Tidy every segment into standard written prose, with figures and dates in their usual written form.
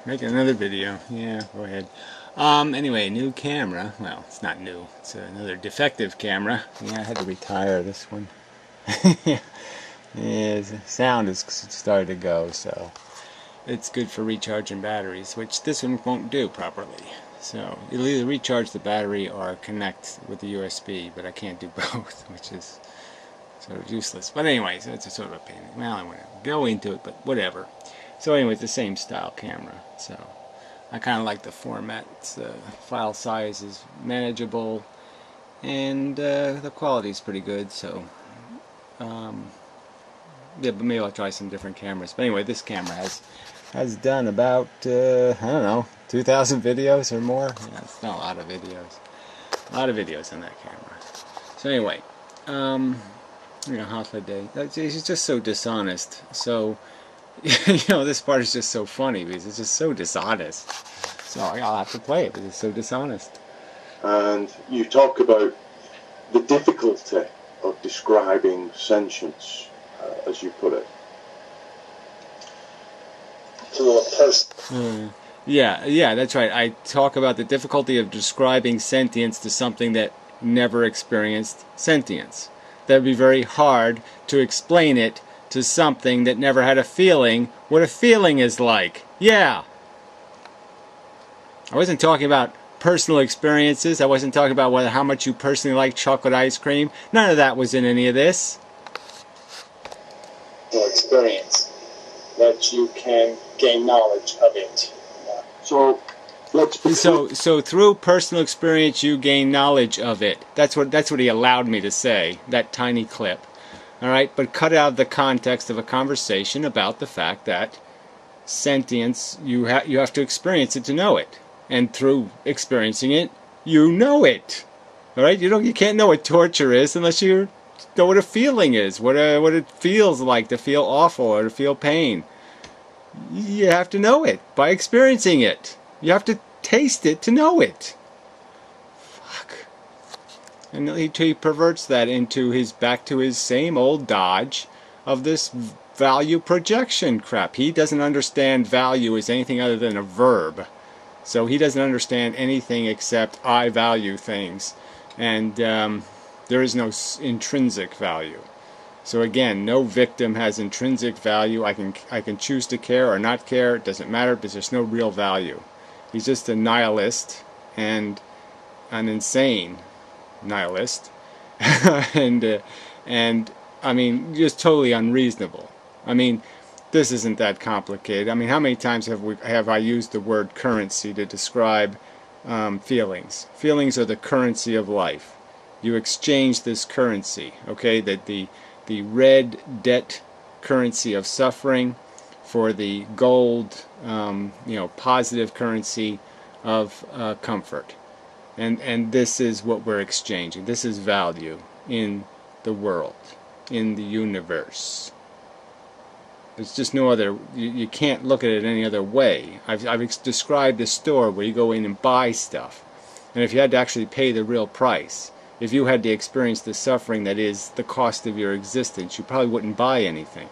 Making another video. Yeah, go ahead. Anyway, new camera. Well, it's not new. It's another defective camera. Yeah, I had to retire this one. Yeah, the sound has started to go, so it's good for recharging batteries, which this one won't do properly. So it'll either recharge the battery or connect with the USB, but I can't do both, which is sort of useless. But anyway, so it's a sort of a pain. Well, I want to go into it, but whatever. So anyway, it's the same style camera. So I kind of like the format. The file size is manageable, and the quality is pretty good. So yeah, but maybe I'll try some different cameras. But anyway, this camera has done about I don't know, 2,000 videos or more. Yeah, it's not a lot of videos. A lot of videos on that camera. So anyway, you know, half a day. He's just so dishonest. So, you know, this part is just so funny because it's just so dishonest. So I'll have to play it because it's so dishonest. And you talk about the difficulty of describing sentience, as you put it, to a person. Yeah, that's right. I talk about the difficulty of describing sentience to something that never experienced sentience. That would be very hard to explain it to something that never had a feeling, what a feeling is like. Yeah. I wasn't talking about personal experiences. I wasn't talking about how much you personally like chocolate ice cream. None of that was in any of this. Your experience, that you can gain knowledge of it. So let's be so through personal experience you gain knowledge of it. That's what he allowed me to say, that tiny clip. All right, but cut out of the context of a conversation about the fact that sentience, you have to experience it to know it, and through experiencing it, you know it. All right, you can't know what torture is unless you know what a feeling is, what it feels like to feel awful or to feel pain. You have to know it by experiencing it. You have to taste it to know it. Fuck. And he perverts that into back to his same old dodge of this value projection crap. He doesn't understand value as anything other than a verb. So he doesn't understand anything except I value things. And there is no intrinsic value. So again, no victim has intrinsic value. I can choose to care or not care. It doesn't matter because there's no real value. He's just a nihilist and an insane nihilist, and I mean, just totally unreasonable. I mean, this isn't that complicated. I mean, how many times have I used the word currency to describe feelings? Feelings are the currency of life. You exchange this currency, okay? That the red debt currency of suffering for the gold, positive currency of comfort. And this is what we're exchanging. This is value in the world, in the universe. There's just no other, you can't look at it any other way. I've described a store where you go in and buy stuff. And if you had to actually pay the real price, if you had to experience the suffering that is the cost of your existence, you probably wouldn't buy anything.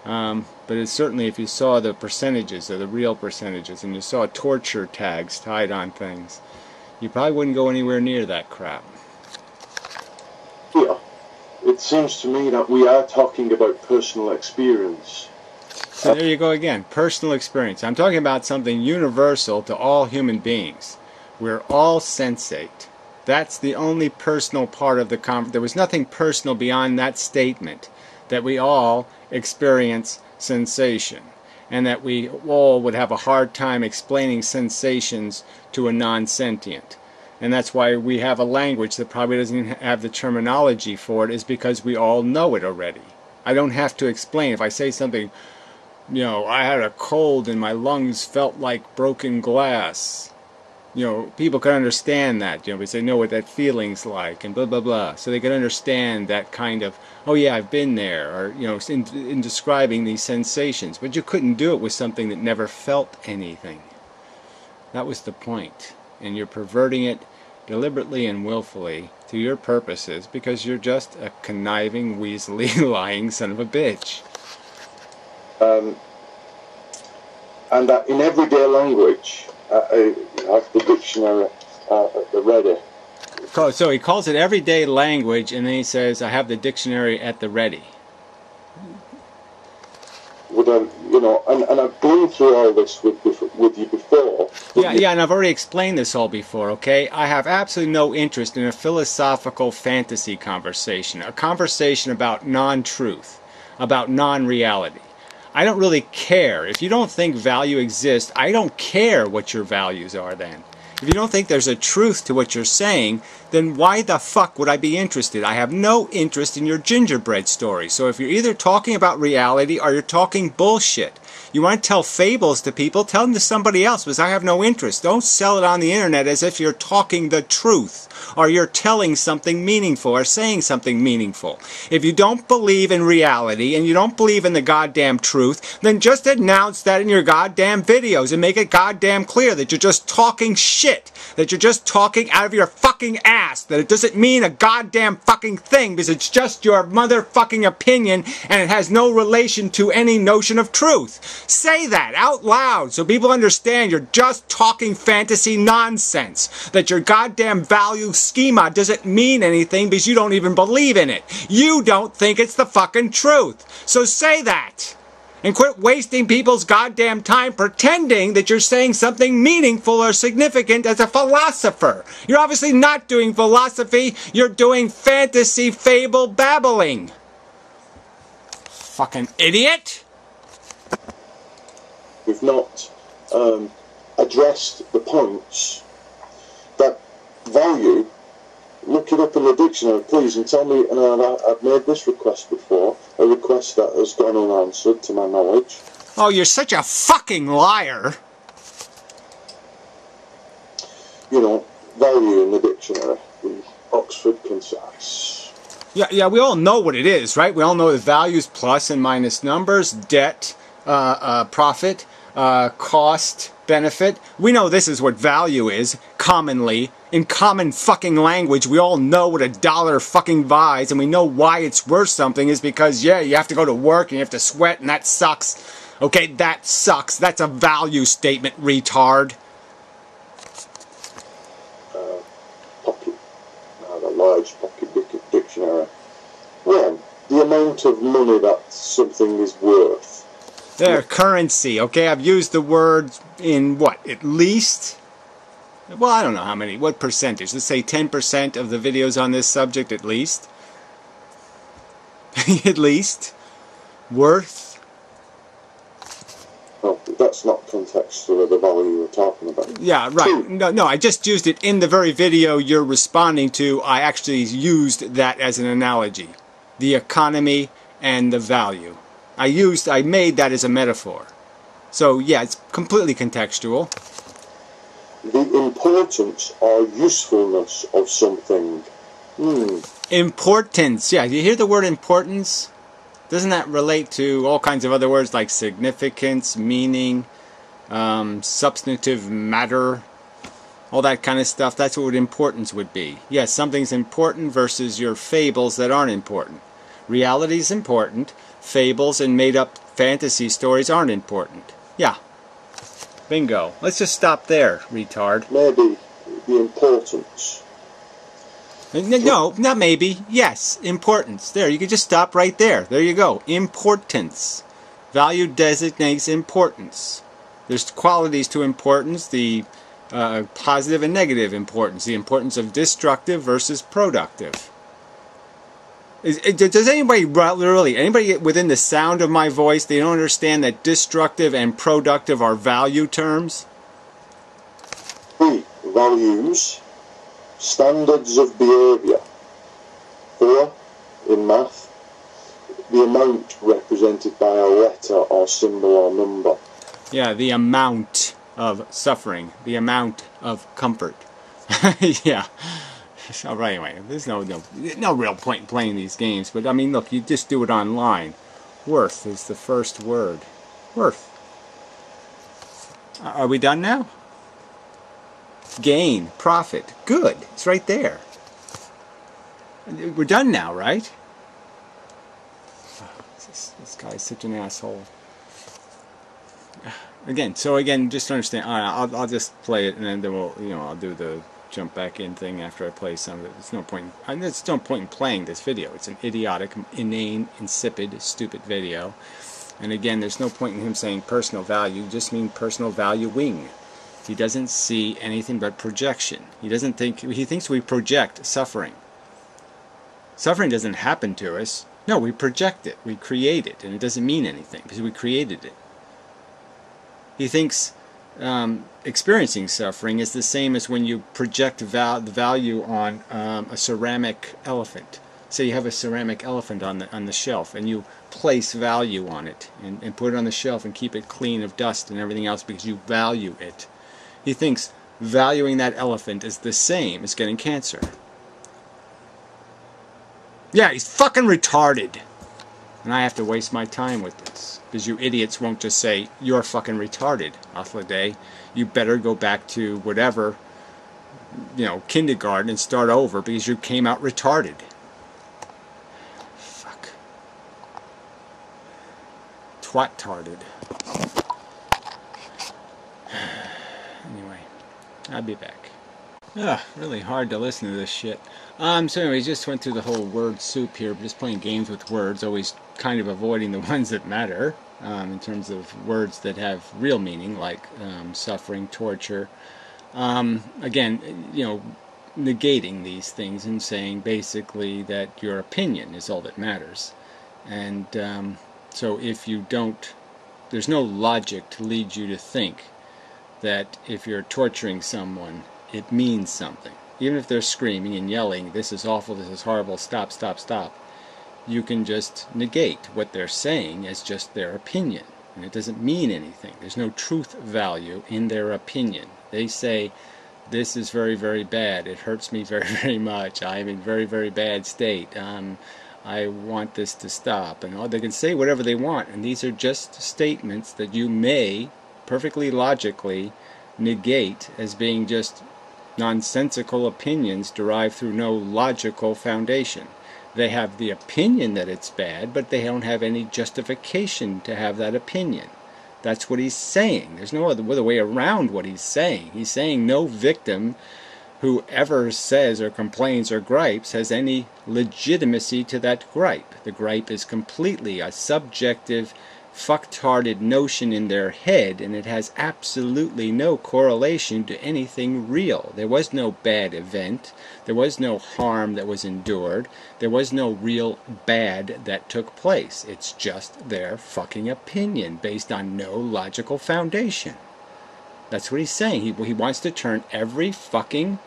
But it's certainly, if you saw the percentages, or the real percentages, and you saw torture tags tied on things, you probably wouldn't go anywhere near that crap. Yeah. It seems to me that we are talking about personal experience. So there you go again, personal experience. I'm talking about something universal to all human beings. We're all sensate. That's the only personal part of the conversation. There was nothing personal beyond that statement, that we all experience sensation, and that we all would have a hard time explaining sensations to a non-sentient. And that's why we have a language that probably doesn't even have the terminology for it, is because we all know it already. I don't have to explain. If I say something, I had a cold and my lungs felt like broken glass, people can understand that, because they know what that feeling's like, and blah, blah, blah. So they can understand that kind of, oh yeah, I've been there, or, in describing these sensations. But you couldn't do it with something that never felt anything. That was the point. And you're perverting it deliberately and willfully to your purposes because you're just a conniving, weaselly, lying son of a bitch. And that in everyday language, you have the dictionary at the ready. So he calls it everyday language, and then he says, I have the dictionary at the ready. Would I, and I've gone through all this with you before. Yeah, and I've already explained this all before, okay? I have absolutely no interest in a philosophical fantasy conversation, a conversation about non-truth, about non-reality. I don't really care. If you don't think value exists, I don't care what your values are then. If you don't think there's a truth to what you're saying, then why the fuck would I be interested? I have no interest in your gingerbread story. So if you're either talking about reality or you're talking bullshit. You want to tell fables to people, tell them to somebody else, because I have no interest. Don't sell it on the internet as if you're talking the truth, or you're telling something meaningful, or saying something meaningful. If you don't believe in reality, and you don't believe in the goddamn truth, then just announce that in your goddamn videos, and make it goddamn clear that you're just talking shit, that you're just talking out of your fucking ass, that it doesn't mean a goddamn fucking thing, because it's just your motherfucking opinion, and it has no relation to any notion of truth. Say that out loud so people understand you're just talking fantasy nonsense. That your goddamn value schema doesn't mean anything because you don't even believe in it. You don't think it's the fucking truth. So say that. And quit wasting people's goddamn time pretending that you're saying something meaningful or significant as a philosopher. You're obviously not doing philosophy. You're doing fantasy fable babbling. Fucking idiot. We've not addressed the points that value. Look it up in the dictionary, please, and tell me. And I've made this request before, a request that has gone unanswered, to my knowledge. Oh, you're such a fucking liar. Value in the dictionary, the Oxford Concise. Yeah, we all know what it is, right? We all know the values, plus and minus numbers, debt, profit, cost, benefit. We know this is what value is, commonly. In common fucking language, we all know what a dollar fucking buys, and we know why it's worth something is because, yeah, you have to go to work, and you have to sweat, and that sucks. Okay, that sucks. That's a value statement, retard. The large pocket dictionary. Well, the amount of money that something is worth. There, currency, okay? I've used the word in, what, at least? Well, I don't know how many, what percentage? Let's say 10% of the videos on this subject, at least. At least. Worth. Well, that's not contextual of the value we're talking about. Yeah, right. No, I just used it in the very video you're responding to. I actually used that as an analogy. The economy and the value. I made that as a metaphor. So, yeah, it's completely contextual. The importance or usefulness of something. Importance. Yeah, you hear the word importance? Doesn't that relate to all kinds of other words like significance, meaning, substantive matter, all that kind of stuff? That's what importance would be. Yes, something's important versus your fables that aren't important. Reality's important. Fables and made-up fantasy stories aren't important. Yeah. Bingo. Let's just stop there, retard. Maybe the importance. No, not maybe. Yes, importance. There, you can just stop right there. There you go. Importance. Value designates importance. There's qualities to importance, the positive and negative importance. The importance of destructive versus productive. Does anybody within the sound of my voice, they don't understand that destructive and productive are value terms? Values, standards of behaviour. 4, in math, the amount represented by a letter or symbol or number. Yeah, the amount of suffering, the amount of comfort. Yeah. All right, anyway, there's no real point in playing these games, but I mean, look, you just do it online. Worth is the first word. Worth. Are we done now? Gain, profit, good. It's right there. We're done now, right? This guy's such an asshole. Again, so again, just to understand. All right, I'll just play it, and then we'll, I'll do the jump back in thing after I play some of it. There's no point. There's no point in playing this video. It's an idiotic, inane, insipid, stupid video. And again, there's no point in him saying personal value. Just mean personal valuing. He doesn't see anything but projection. He thinks we project suffering. Suffering doesn't happen to us. No, we project it. We create it, and it doesn't mean anything because we created it. He thinks experiencing suffering is the same as when you project the value on a ceramic elephant. Say you have a ceramic elephant on the shelf, and you place value on it and put it on the shelf and keep it clean of dust and everything else because you value it. He thinks valuing that elephant is the same as getting cancer. Yeah, he's fucking retarded. And I have to waste my time with this. Because you idiots won't just say, you're fucking retarded, Athlade. You better go back to whatever, kindergarten and start over because you came out retarded. Fuck. Twat-tarded. Anyway, I'll be back. Really hard to listen to this shit. So anyway, just went through the whole word soup here, just playing games with words, always kind of avoiding the ones that matter, in terms of words that have real meaning, like suffering, torture. Again, negating these things and saying basically that your opinion is all that matters. And so if you don't, there's no logic to lead you to think that if you're torturing someone, it means something. Even if they're screaming and yelling, this is awful, this is horrible, stop, stop, stop. You can just negate what they're saying as just their opinion. And it doesn't mean anything. There's no truth value in their opinion. They say, this is very, very bad. It hurts me very, very much. I'm in very, very bad state. I want this to stop. And they can say whatever they want. And these are just statements that you may perfectly logically negate as being just nonsensical opinions derived through no logical foundation. They have the opinion that it's bad, but they don't have any justification to have that opinion. That's what he's saying. There's no other way around what he's saying. He's saying no victim who ever says or complains or gripes has any legitimacy to that gripe. The gripe is completely a subjective, fucktarded notion in their head, and it has absolutely no correlation to anything real. There was no bad event. There was no harm that was endured. There was no real bad that took place. It's just their fucking opinion based on no logical foundation. That's what he's saying. He wants to turn every fucking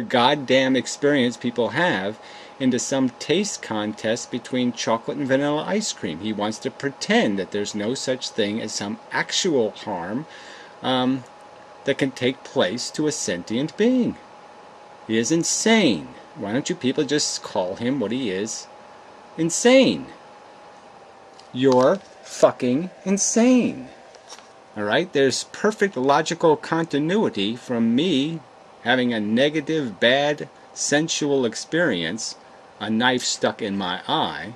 goddamn experience people have into some taste contest between chocolate and vanilla ice cream. He wants to pretend that there's no such thing as some actual harm that can take place to a sentient being. He is insane. Why don't you people just call him what he is? Insane. You're fucking insane. Alright? There's perfect logical continuity from me having a negative, bad, sensual experience, a knife stuck in my eye,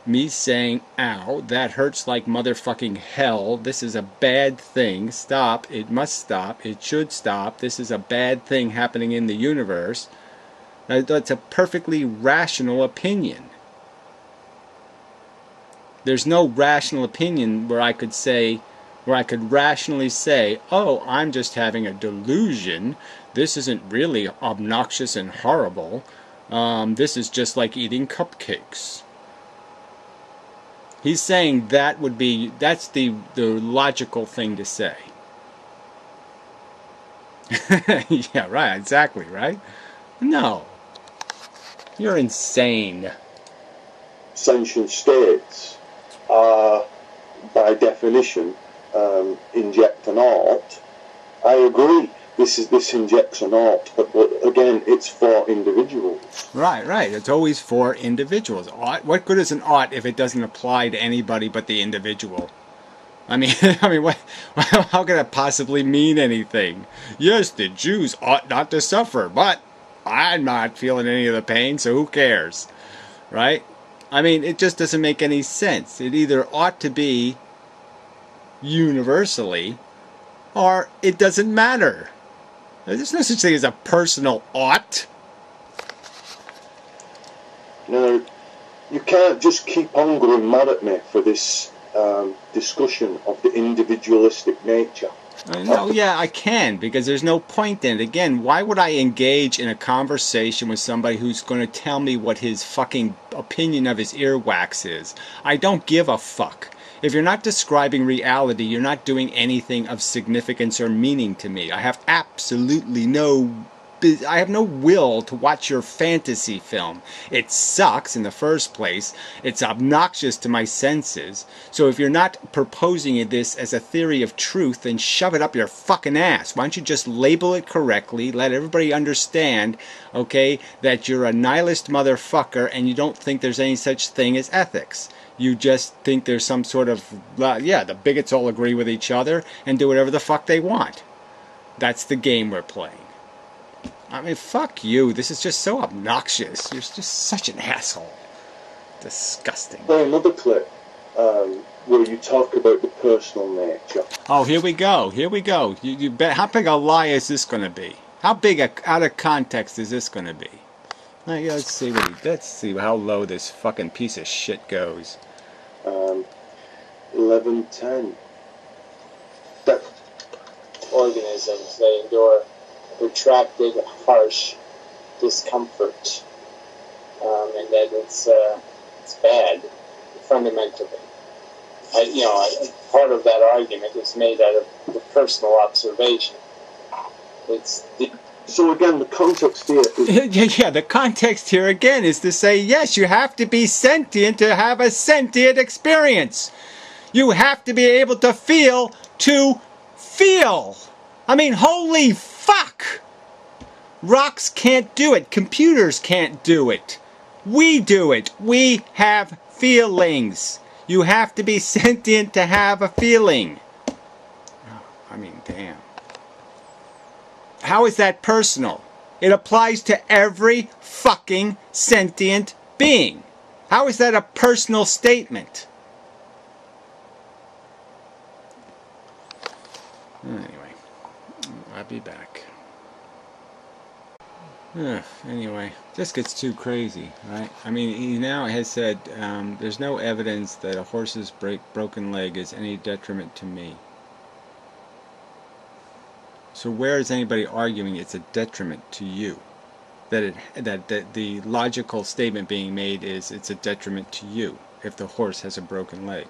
me saying, ow, that hurts like motherfucking hell, this is a bad thing, stop, it must stop, it should stop, this is a bad thing happening in the universe. That's a perfectly rational opinion. There's no rational opinion where I could rationally say, oh, I'm just having a delusion, this isn't really obnoxious and horrible, this is just like eating cupcakes. He's saying that's the logical thing to say. Yeah, right, exactly, right? No. You're insane. Sentient states are, by definition, inject an art. I agree. This injects an art, but again, it's for individuals. Right. It's always for individuals. What good is an art if it doesn't apply to anybody but the individual? I mean, what? How could it possibly mean anything? Yes, the Jews ought not to suffer, but I'm not feeling any of the pain, so who cares? Right? I mean, it just doesn't make any sense. It either ought to be universally, or it doesn't matter. There's no such thing as a personal ought. No, you can't just keep on going mad at me for this discussion of the individualistic nature. No, yeah, I can, because there's no point in it. Again, why would I engage in a conversation with somebody who's going to tell me what his fucking opinion of his earwax is? I don't give a fuck. If you're not describing reality, you're not doing anything of significance or meaning to me. I have no will to watch your fantasy film. It sucks in the first place. It's obnoxious to my senses. So if you're not proposing this as a theory of truth, then shove it up your fucking ass. Why don't you just label it correctly, let everybody understand, okay, that you're a nihilist motherfucker and you don't think there's any such thing as ethics. You just think there's some sort of, the bigots all agree with each other and do whatever the fuck they want. That's the game we're playing. I mean, fuck you. This is just so obnoxious. You're just such an asshole. Disgusting. Play another clip where you talk about the personal nature. Oh, here we go. Here we go. You bet. How big a lie is this going to be? How big out of context is this going to be? Let's see let's see how low this fucking piece of shit goes. 11:10. Organisms, they endure protracted, harsh discomfort, and that it's bad, fundamentally. Part of that argument is made out of the personal observation. So again, the context here is... Yeah, the context here again is to say, yes, you have to be sentient to have a sentient experience. You have to be able to feel. I mean, holy fuck! Rocks can't do it. Computers can't do it. We do it. We have feelings. You have to be sentient to have a feeling. I mean, damn. How is that personal? It applies to every fucking sentient being. How is that a personal statement? Anyway, I'll be back. Anyway, this gets too crazy, right? I mean, he now has said there's no evidence that a horse's broken leg is any detriment to me. So where is anybody arguing it's a detriment to you? That the logical statement being made is it's a detriment to you if the horse has a broken leg.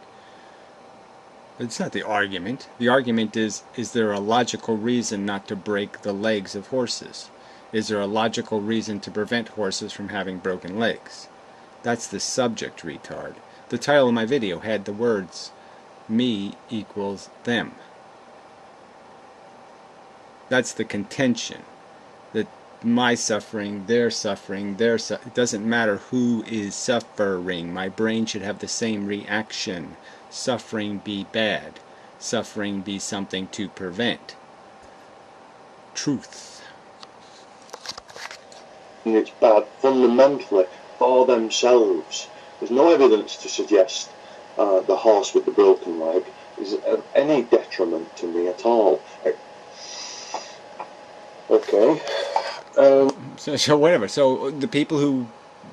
It's not the argument. The argument is there a logical reason not to break the legs of horses? Is there a logical reason to prevent horses from having broken legs? That's the subject, retard. The title of my video had the words, me equals them. That's the contention. That my suffering, it doesn't matter who is suffering. My brain should have the same reaction. Suffering be bad. Suffering be something to prevent. Truth. It's bad fundamentally for themselves. There's no evidence to suggest the horse with the broken leg is of any detriment to me at all. Okay. So whatever. So the people who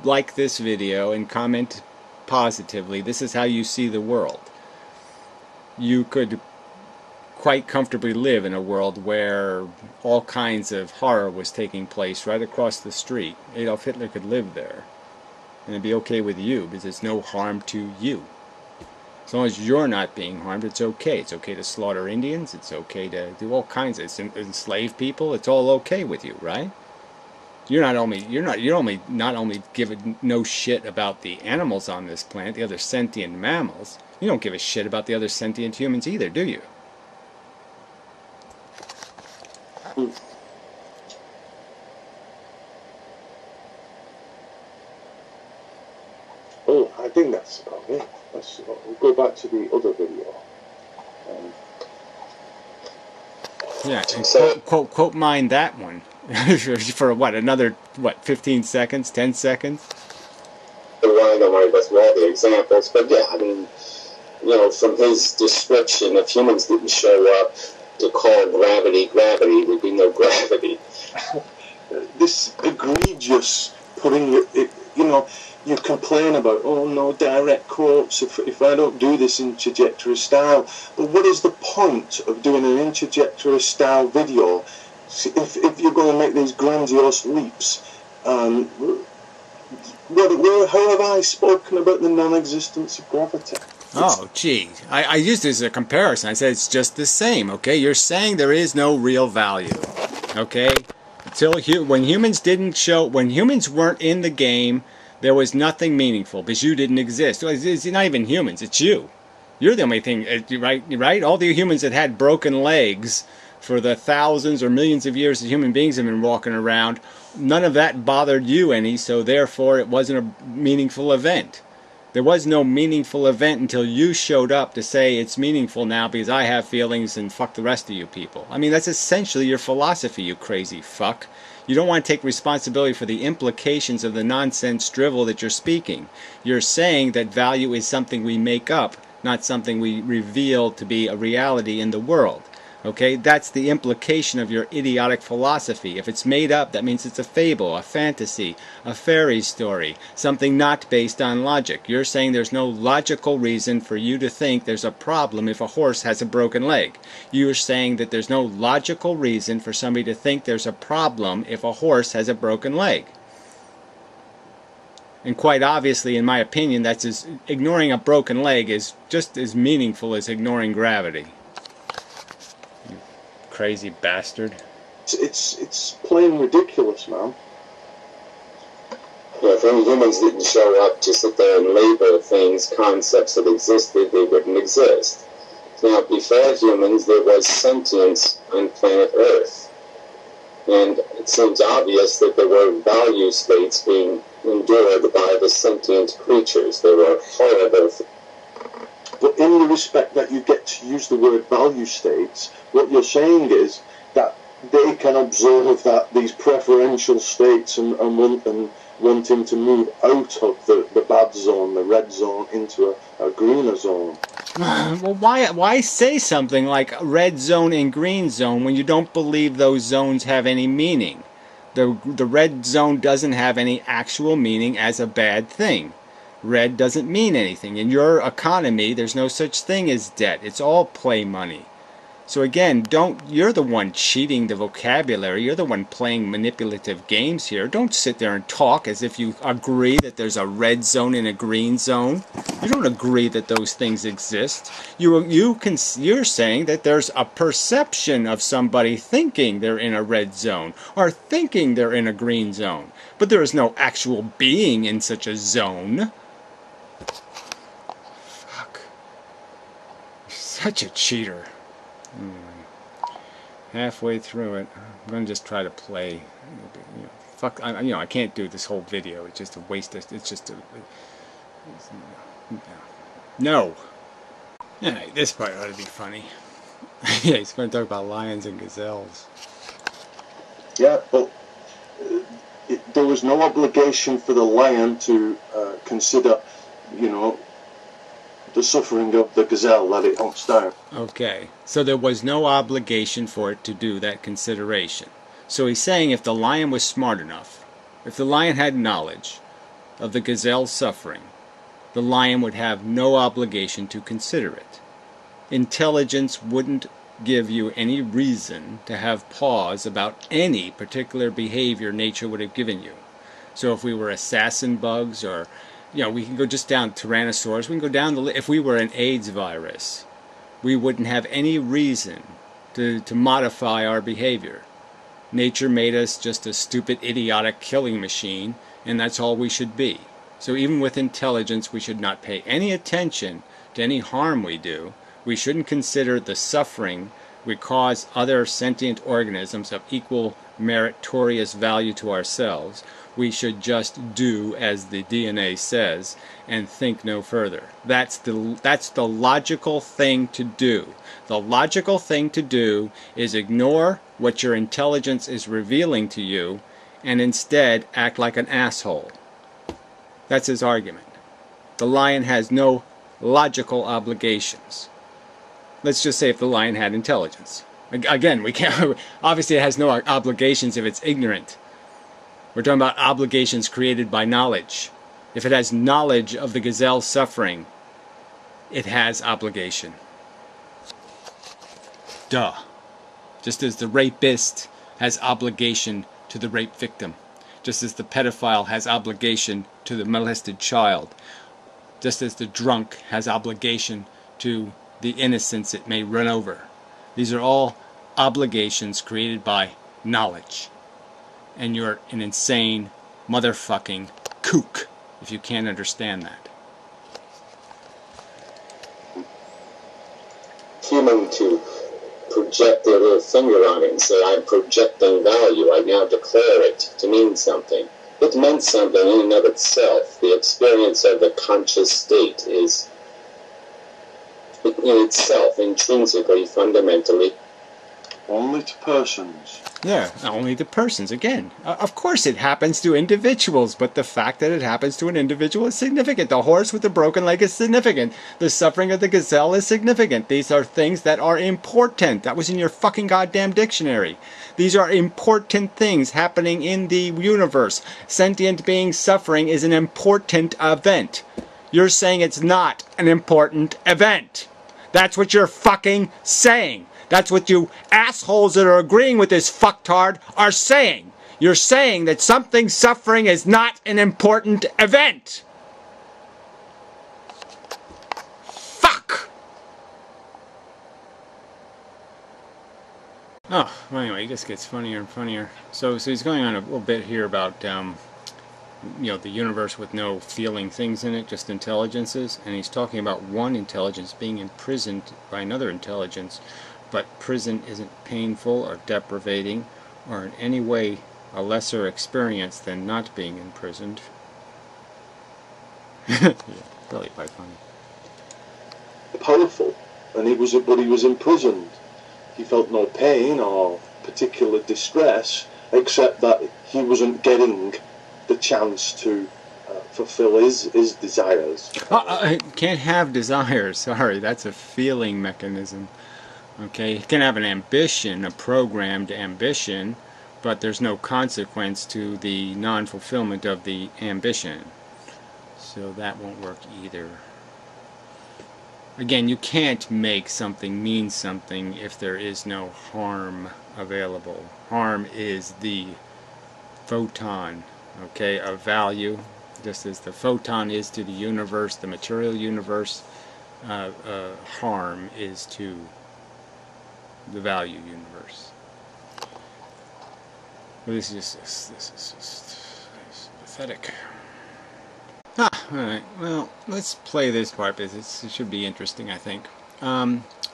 like this video and comment positively, this is how you see the world. You could quite comfortably live in a world where all kinds of horror was taking place right across the street. Adolf Hitler could live there. And it'd be okay with you because there's no harm to you. As long as you're not being harmed, it's okay. It's okay to slaughter Indians. It's okay to do all kinds of enslave people. It's all okay with you, right? You're not only giving no shit about the animals on this planet, the other sentient mammals. You don't give a shit about the other sentient humans either, do you? Oh, I think that's about it. We'll go back to the other video. Yeah, and quote mine that one. For what, another, 15 seconds, 10 seconds? One of them are just all the examples, but yeah, I mean, from his description, if humans didn't show up to call gravity gravity, there'd be no gravity. This egregious putting it, you complain about, oh no, direct quotes if I don't do this in trajectory style. But what is the point of doing an in-trajectory style video if you're going to make these grandiose leaps? How have I spoken about the non-existence of gravity? Oh, gee. I used this as a comparison. I said it's just the same, okay? You're saying there is no real value, okay? When humans weren't in the game, there was nothing meaningful because you didn't exist. It's not even humans, it's you. You're the only thing, right? All the humans that had broken legs for the thousands or millions of years that human beings have been walking around, none of that bothered you any, so therefore it wasn't a meaningful event. There was no meaningful event until you showed up to say it's meaningful now because I have feelings and fuck the rest of you people. I mean, that's essentially your philosophy, you crazy fuck. You don't want to take responsibility for the implications of the nonsense drivel that you're speaking. You're saying that value is something we make up, not something we reveal to be a reality in the world. Okay, that's the implication of your idiotic philosophy. If it's made up, that means it's a fable, a fantasy, a fairy story, something not based on logic. You're saying there's no logical reason for you to think there's a problem if a horse has a broken leg. You're saying that there's no logical reason for somebody to think there's a problem if a horse has a broken leg. And quite obviously, in my opinion, ignoring a broken leg is just as meaningful as ignoring gravity. Crazy bastard. It's plain ridiculous, man. Yeah, if any humans didn't show up to sit there and label things, concepts that existed, they wouldn't exist. Now, before humans, there was sentience on planet Earth. And it seems obvious that there were value states being endured by the sentient creatures. They were horrible. But in the respect that you get to use the word value states, what you're saying is that they can observe that these preferential states and wanting to move out of the bad zone, the red zone, into a greener zone. Well, why say something like red zone and green zone when you don't believe those zones have any meaning? The red zone doesn't have any actual meaning as a bad thing. Red doesn't mean anything. In your economy, there's no such thing as debt. It's all play money. So again, you're the one cheating the vocabulary. You're the one playing manipulative games here. Don't sit there and talk as if you agree that there's a red zone and a green zone. You don't agree that those things exist. You're saying that there's a perception of somebody thinking they're in a red zone or thinking they're in a green zone. But there is no actual being in such a zone. Such a cheater. Halfway through it, I'm going to just try to play. I can't do this whole video. It's just a waste. No. Yeah, this part ought to be funny. Yeah, he's going to talk about lions and gazelles. Yeah, but there was no obligation for the lion to consider, the suffering of the gazelle that it hunts down. Okay, so there was no obligation for it to do that consideration. So he's saying if the lion was smart enough, if the lion had knowledge of the gazelle's suffering, the lion would have no obligation to consider it. Intelligence wouldn't give you any reason to have pause about any particular behavior nature would have given you. So if we were assassin bugs or we can go just down Tyrannosaurus. We can go down the list. If we were an AIDS virus, we wouldn't have any reason to modify our behavior. Nature made us just a stupid, idiotic killing machine, and that's all we should be. So even with intelligence, we should not pay any attention to any harm we do. We shouldn't consider the suffering we cause other sentient organisms of equal meritorious value to ourselves. We should just do as the DNA says and think no further. That's the logical thing to do. The logical thing to do is ignore what your intelligence is revealing to you and instead act like an asshole. That's his argument. The lion has no logical obligations. Let's just say if the lion had intelligence. Again, we can't. Obviously, it has no obligations if it's ignorant. We're talking about obligations created by knowledge. If it has knowledge of the gazelle's suffering, it has obligation. Duh. Just as the rapist has obligation to the rape victim. Just as the pedophile has obligation to the molested child. Just as the drunk has obligation to the innocents it may run over. These are all obligations created by knowledge. And you're an insane motherfucking kook if you can't understand that. Human to project their little finger on it and say, I'm projecting value, I now declare it to mean something. It meant something in and of itself. The experience of the conscious state is in itself intrinsically, fundamentally only to persons. Yeah, only to persons. Again, of course it happens to individuals, but the fact that it happens to an individual is significant. The horse with the broken leg is significant. The suffering of the gazelle is significant. These are things that are important. That was in your fucking goddamn dictionary. These are important things happening in the universe. Sentient being suffering is an important event. You're saying it's not an important event. That's what you're fucking saying. That's what you assholes that are agreeing with this fucktard are saying. You're saying that something suffering is not an important event. Fuck! Oh, well, anyway, it just gets funnier and funnier. So he's going on a little bit here about, the universe with no feeling things in it, just intelligences. And he's talking about one intelligence being imprisoned by another intelligence. But prison isn't painful or deprivating or in any way a lesser experience than not being imprisoned. Yeah, really quite funny. Powerful, and he was imprisoned. He felt no pain or particular distress, except that he wasn't getting the chance to fulfill his desires. Can't have desires. Sorry, that's a feeling mechanism. Okay, you can have an ambition, a programmed ambition, but there's no consequence to the non-fulfillment of the ambition. So that won't work either. Again, you can't make something mean something if there is no harm available. Harm is the photon, okay, of value, just as the photon is to the universe, the material universe, harm is to the value universe. Well, this is just pathetic. Alright, well, let's play this part because it should be interesting, I think.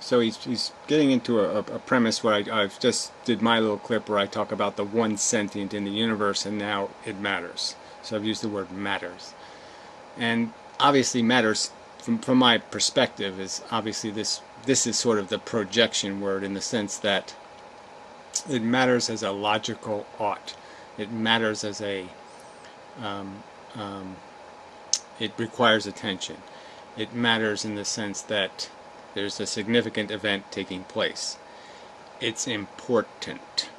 So he's getting into a premise where I've just did my little clip where I talk about the one sentient in the universe and now it matters. So I've used the word matters. And obviously matters, from my perspective, is obviously this is sort of the projection word in the sense that it matters as a logical ought. It matters as a it requires attention. It matters in the sense that there's a significant event taking place. It's important.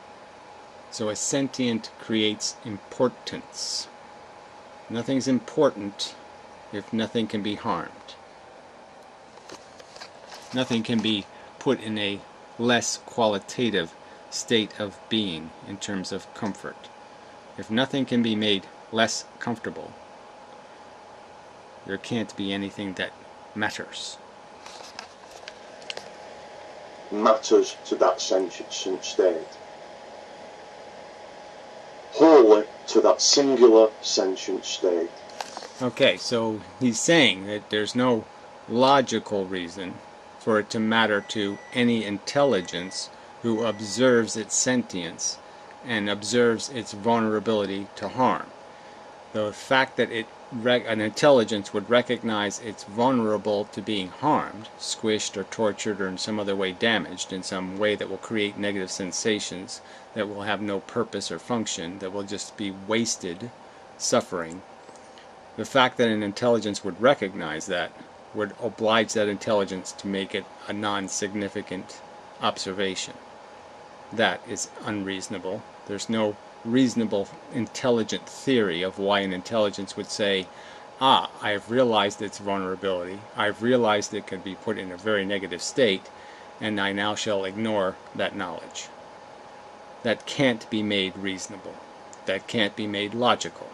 So a sentient creates importance. Nothing's important if nothing can be harmed. Nothing can be put in a less qualitative state of being in terms of comfort. If nothing can be made less comfortable, there can't be anything that matters. Matters to that sentient state. Wholly to that singular sentient state. Okay, so he's saying that there's no logical reason for it to matter to any intelligence who observes its sentience and observes its vulnerability to harm. The fact that an intelligence would recognize it's vulnerable to being harmed, squished or tortured or in some other way damaged, in some way that will create negative sensations, that will have no purpose or function, that will just be wasted suffering. The fact that an intelligence would recognize that would oblige that intelligence to make it a non-significant observation. That is unreasonable. There's no reasonable intelligent theory of why an intelligence would say, ah, I've realized its vulnerability, I've realized it can be put in a very negative state, and I now shall ignore that knowledge. That can't be made reasonable. That can't be made logical.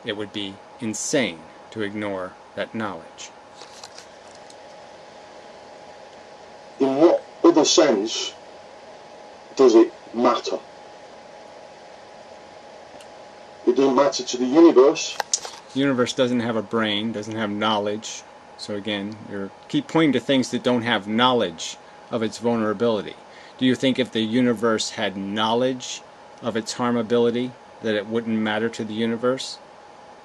It would be insane to ignore that knowledge. In what other sense does it matter? It doesn't matter to the universe. The universe doesn't have a brain, doesn't have knowledge. So again, you keep pointing to things that don't have knowledge of its vulnerability. Do you think if the universe had knowledge of its harmability, that it wouldn't matter to the universe?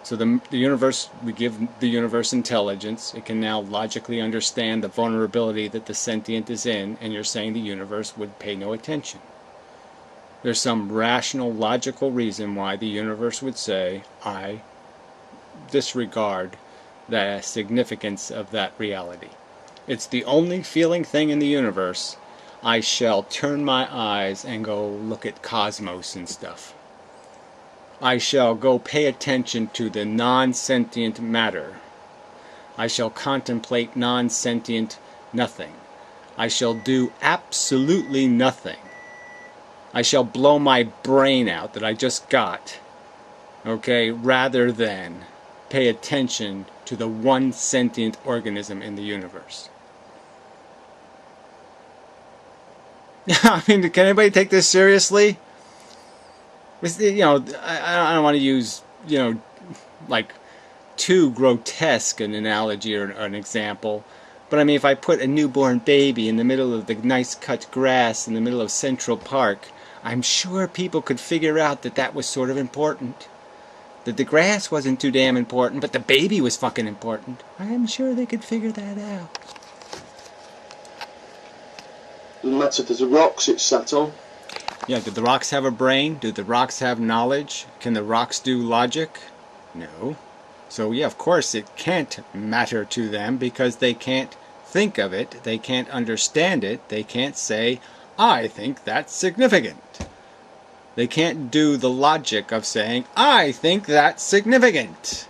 So the universe, we give the universe intelligence. It can now logically understand the vulnerability that the sentient is in, and you're saying the universe would pay no attention. There's some rational, logical reason why the universe would say, I disregard the significance of that reality. It's the only feeling thing in the universe. I shall turn my eyes and go look at cosmos and stuff. I shall go pay attention to the non-sentient matter. I shall contemplate non-sentient nothing. I shall do absolutely nothing. I shall blow my brain out that I just got, okay, rather than pay attention to the one sentient organism in the universe. I mean, can anybody take this seriously? You know, I don't want to use, you know, like too grotesque an analogy or an example, but I mean, if I put a newborn baby in the middle of the nice cut grass in the middle of Central Park, I'm sure people could figure out that that was sort of important. That the grass wasn't too damn important, but the baby was fucking important. I'm sure they could figure that out. Doesn't matter if there's the rocks it's sat on. Yeah, do the rocks have a brain? Do the rocks have knowledge? Can the rocks do logic? No. So yeah, of course it can't matter to them because they can't think of it, they can't understand it, they can't say, I think that's significant. They can't do the logic of saying, I think that's significant.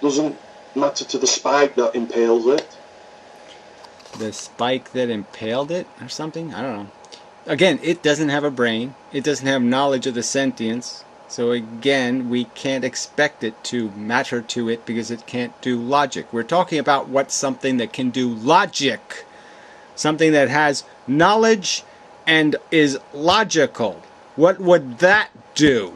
Doesn't matter to the spike that impales it. The spike that impaled it or something? I don't know. Again, it doesn't have a brain. It doesn't have knowledge of the sentience. So again, we can't expect it to matter to it because it can't do logic. We're talking about what's something that can do logic. Something that has knowledge and is logical. What would that do?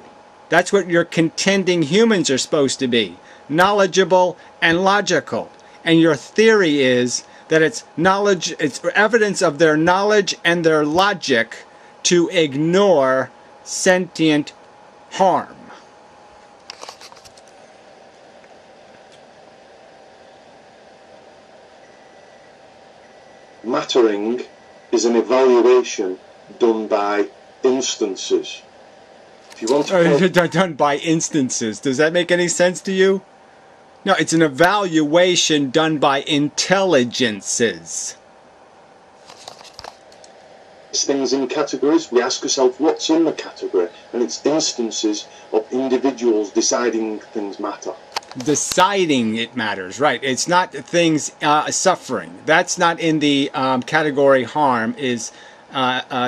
That's what you're contending humans are supposed to be. Knowledgeable and logical. And your theory is that it's knowledge, it's evidence of their knowledge and their logic to ignore sentient harm. Mattering is an evaluation done by instances. If you want to done by instances. Does that make any sense to you? No, it's an evaluation done by intelligences. things in categories, we ask ourselves what's in the category, and it's instances of individuals deciding things matter. Deciding it matters, right? It's not things suffering. That's not in the category harm, is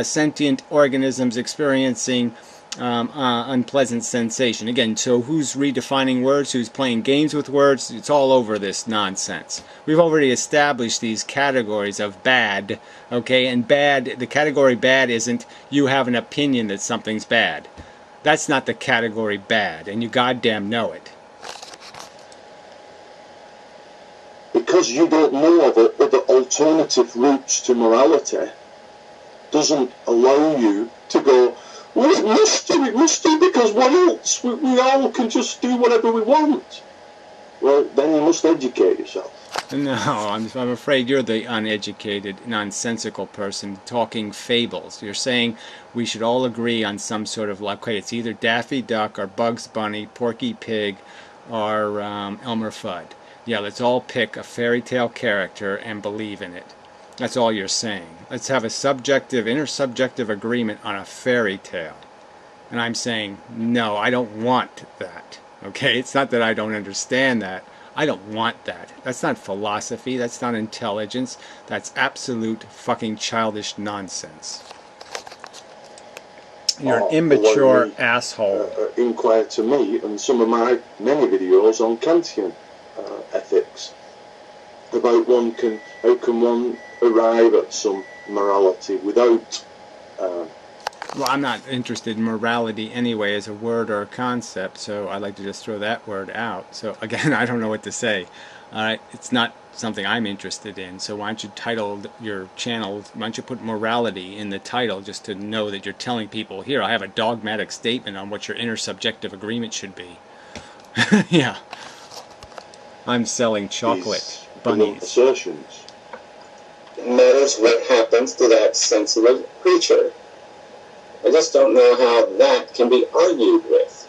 sentient organisms experiencing unpleasant sensation. Again, so who's redefining words, who's playing games with words? It's all over this nonsense. We've already established these categories of bad, okay? And bad, the category bad isn't you have an opinion that something's bad. That's not the category bad, and you goddamn know it. Because you don't know of other alternative routes to morality doesn't allow you to go, well, it must do, because what else? We all can just do whatever we want. Well, then you must educate yourself. No, I'm afraid you're the uneducated, nonsensical person talking fables. You're saying we should all agree on some sort of, okay, it's either Daffy Duck or Bugs Bunny, Porky Pig, or Elmer Fudd. Yeah, let's all pick a fairy tale character and believe in it. That's all you're saying. Let's have a subjective, intersubjective agreement on a fairy tale. And I'm saying, no, I don't want that. Okay? It's not that I don't understand that. I don't want that. That's not philosophy. That's not intelligence. That's absolute fucking childish nonsense. You're an immature asshole. Inquire to me and some of my many videos on Kantian ethics about how can one arrive at some morality without. Well, I'm not interested in morality anyway as a word or a concept, so I'd like to just throw that word out. So again, I don't know what to say. All right, it's not something I'm interested in. So why don't you title your channel? Why don't you put morality in the title just to know that you're telling people, here, I have a dogmatic statement on what your intersubjective agreement should be. Yeah, I'm selling chocolate bunnies. Assertions. Matters what happens to that sensitive creature. I just don't know how that can be argued with.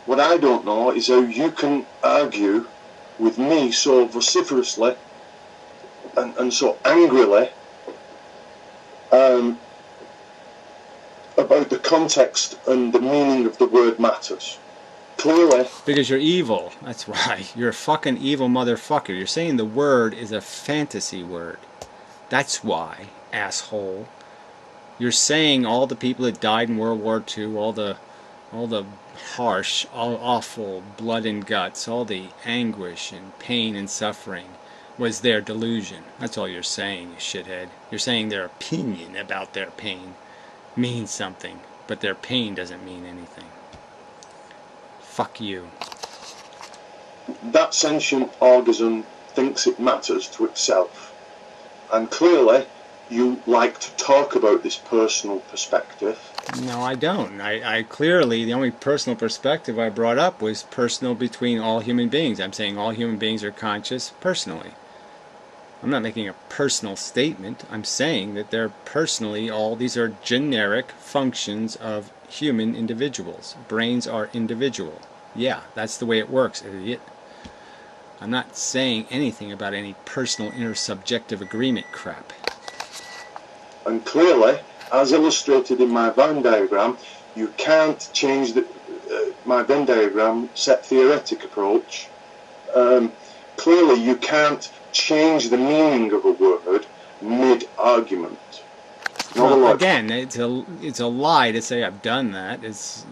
What I don't know is how you can argue with me so vociferously and so angrily about the context and the meaning of the word matters. Clearly. Because you're evil. That's why. You're a fucking evil motherfucker. You're saying the word is a fantasy word. That's why, asshole. You're saying all the people that died in World War II, all the harsh, all awful blood and guts, all the anguish and pain and suffering was their delusion. That's all you're saying, you shithead. You're saying their opinion about their pain means something, but their pain doesn't mean anything. Fuck you. That sentient organism thinks it matters to itself. And clearly, you like to talk about this personal perspective. No, I don't. I clearly, the only personal perspective I brought up was personal between all human beings. I'm saying all human beings are conscious personally. I'm not making a personal statement. I'm saying that they're personally all, these are generic functions of human individuals. Brains are individual. Yeah, that's the way it works, idiot. I'm not saying anything about any personal intersubjective agreement crap. And clearly, as illustrated in my Venn diagram, you can't change my Venn diagram set theoretic approach. Clearly, you can't change the meaning of a word mid-argument. Well, again, it's a lie to say I've done that. It's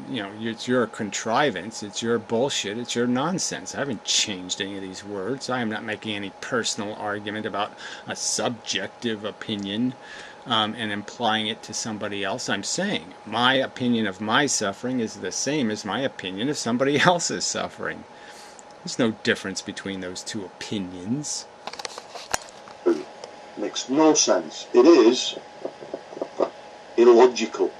your contrivance. It's your bullshit. It's your nonsense. I haven't changed any of these words. I am not making any personal argument about a subjective opinion. And implying it to somebody else. I'm saying my opinion of my suffering is the same as my opinion of somebody else's suffering. There's no difference between those two opinions. Makes no sense. It is illogical.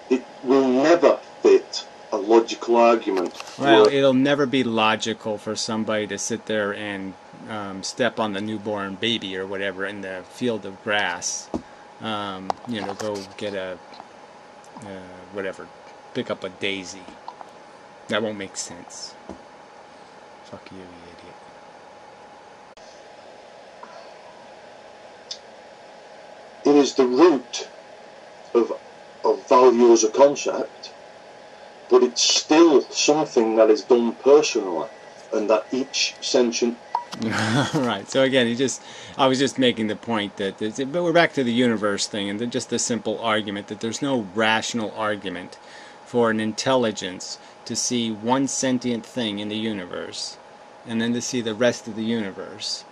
It will never fit a logical argument. Well, it'll never be logical for somebody to sit there and step on the newborn baby or whatever in the field of grass. Go get pick up a daisy. That won't make sense. Fuck you, you idiot. It is the root of value as a concept, but it's still something that is done personally, and that each sentient. Right. So again, I was just making the point that, but we're back to the universe thing, and just the simple argument that there's no rational argument for an intelligence to see one sentient thing in the universe, and then to see the rest of the universe,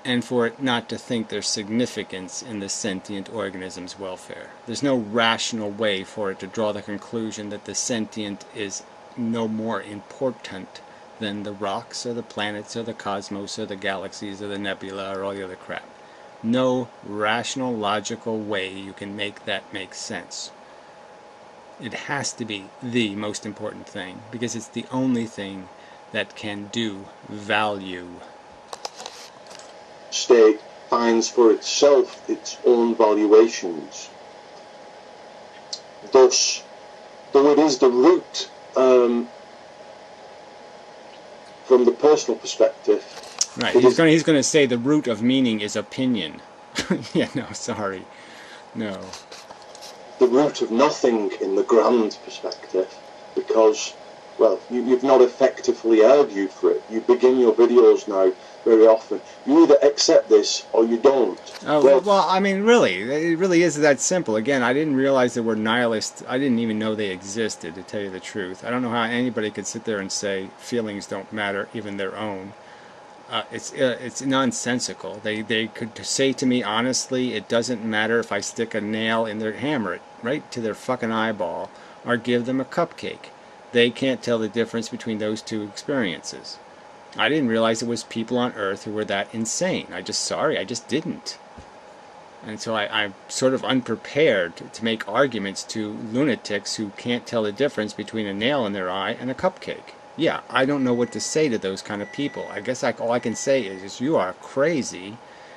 and for it not to think there's significance in the sentient organism's welfare. There's no rational way for it to draw the conclusion that the sentient is no more important than the rocks or the planets or the cosmos or the galaxies or the nebula or all the other crap. No rational, logical way you can make that make sense. It has to be the most important thing, because it's the only thing that can do value. State finds for itself its own valuations. Thus, though it is the root from the personal perspective, Right. He's going to say the root of meaning is opinion. Yeah, no, sorry. No. the root of nothing in the grand perspective, because, well, you've not effectively argued for it. You begin your videos now very often. You either accept this or you don't. Oh, well, I mean, really, it really is that simple. Again, I didn't realize there were nihilists. I didn't even know they existed, to tell you the truth. I don't know how anybody could sit there and say feelings don't matter, even their own. It's nonsensical. They could say to me honestly, it doesn't matter if I stick a nail in their hammer it right to their fucking eyeball, or give them a cupcake. They can't tell the difference between those two experiences. I didn't realize it was people on Earth who were that insane. I just didn't. And so I'm sort of unprepared to make arguments to lunatics who can't tell the difference between a nail in their eye and a cupcake. Yeah, I don't know what to say to those kind of people. I guess all I can say is you are crazy,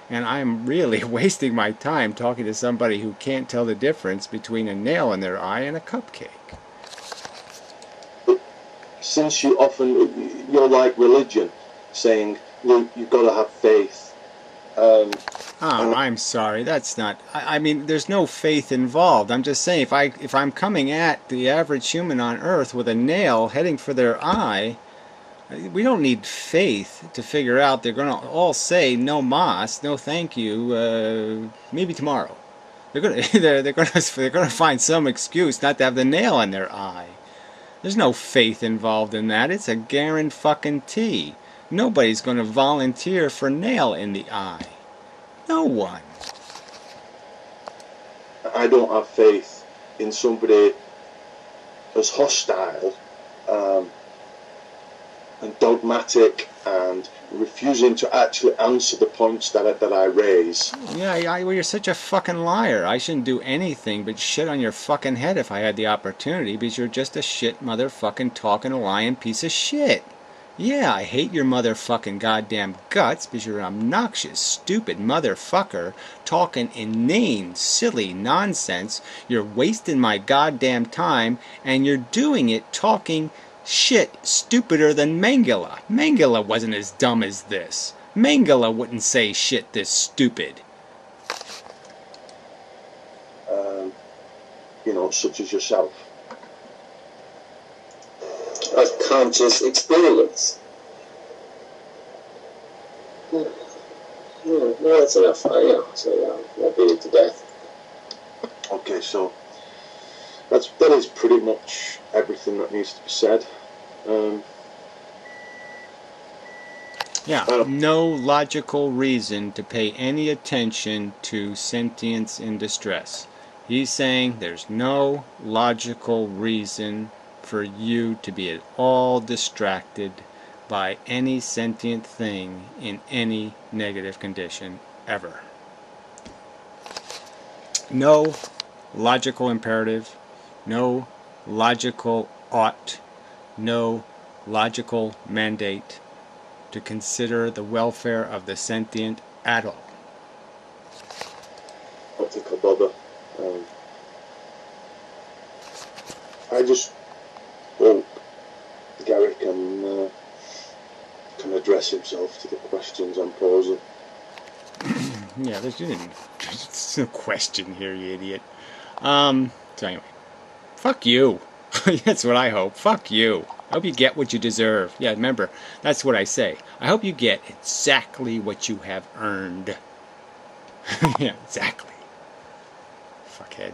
and I'm really wasting my time talking to somebody who can't tell the difference between a nail in their eye and a cupcake. Since you're like religion, saying, look, you've got to have faith. I'm sorry, that's not... I mean, there's no faith involved. I'm just saying, if I'm coming at the average human on Earth with a nail heading for their eye, we don't need faith to figure out they're going to all say no mas, no thank you, maybe tomorrow. They're going to find some excuse not to have the nail in their eye. There's no faith involved in that. It's a guarantee. Nobody's going to volunteer for nail in the eye. No one. I don't have faith in somebody as hostile and dogmatic and refusing to actually answer the points that I raise. Yeah, well, you're such a fucking liar. I shouldn't do anything but shit on your fucking head if I had the opportunity, because you're just a shit motherfucking talking lying piece of shit. Yeah, I hate your motherfucking goddamn guts because you're an obnoxious, stupid motherfucker talking inane, silly nonsense. You're wasting my goddamn time, and you're doing it talking shit stupider than Mengele. Mengele wasn't as dumb as this. Mengele wouldn't say shit this stupid. Such as yourself. Of conscious experience. Well, that's enough. Won't beat it to death. Okay, so that is pretty much everything that needs to be said. No logical reason to pay any attention to sentience in distress. He's saying there's no logical reason for you to be at all distracted by any sentient thing in any negative condition ever. No logical imperative, no logical ought, no logical mandate to consider the welfare of the sentient at all. I don't think I'll bother. I just hope Gary can address himself to the questions I'm posing. Yeah, there's no question here, you idiot. So anyway, fuck you. That's what I hope. Fuck you. I hope you get what you deserve. Yeah, remember, that's what I say. I hope you get exactly what you have earned. Yeah, exactly. Fuckhead.